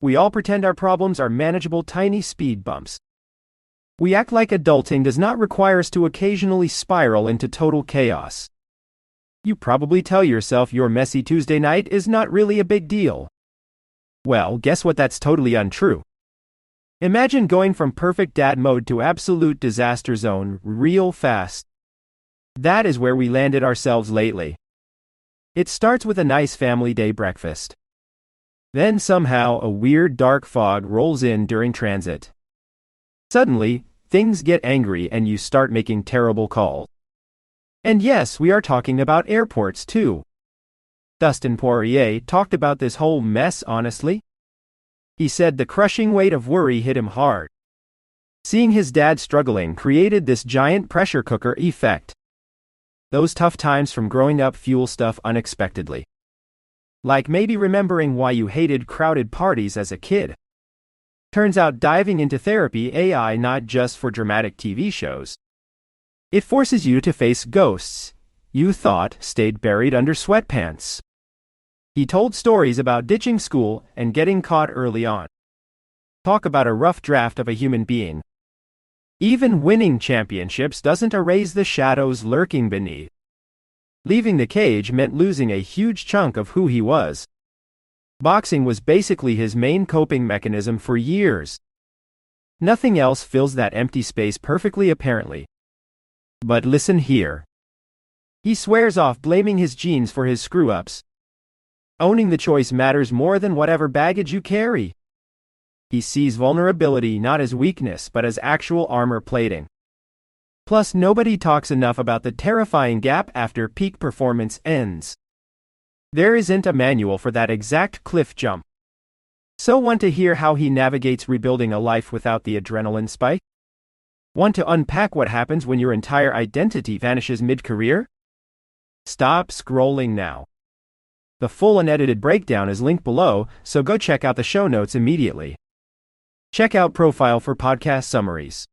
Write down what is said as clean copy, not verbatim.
We all pretend our problems are manageable tiny speed bumps. We act like adulting does not require us to occasionally spiral into total chaos. You probably tell yourself your messy Tuesday night is not really a big deal. Well, guess what? That's totally untrue. Imagine going from perfect dad mode to absolute disaster zone real fast. That is where we landed ourselves lately. It starts with a nice family day breakfast. Then somehow a weird dark fog rolls in during transit. Suddenly, things get angry and you start making terrible calls. And yes, we are talking about airports too. Dustin Poirier talked about this whole mess honestly. He said the crushing weight of worry hit him hard. Seeing his dad struggling created this giant pressure cooker effect. Those tough times from growing up fuel stuff unexpectedly. Like maybe remembering why you hated crowded parties as a kid. Turns out diving into therapy AI not just for dramatic TV shows. It forces you to face ghosts you thought stayed buried under sweatpants. He told stories about ditching school and getting caught early on. Talk about a rough draft of a human being. Even winning championships doesn't erase the shadows lurking beneath. Leaving the cage meant losing a huge chunk of who he was. Boxing was basically his main coping mechanism for years. Nothing else fills that empty space perfectly apparently. But listen here. He swears off blaming his genes for his screw-ups. Owning the choice matters more than whatever baggage you carry. He sees vulnerability not as weakness but as actual armor plating. Plus, nobody talks enough about the terrifying gap after peak performance ends. There isn't a manual for that exact cliff jump. So want to hear how he navigates rebuilding a life without the adrenaline spike? Want to unpack what happens when your entire identity vanishes mid-career? Stop scrolling now. The full unedited breakdown is linked below, so go check out the show notes immediately. Check out Profile for podcast summaries.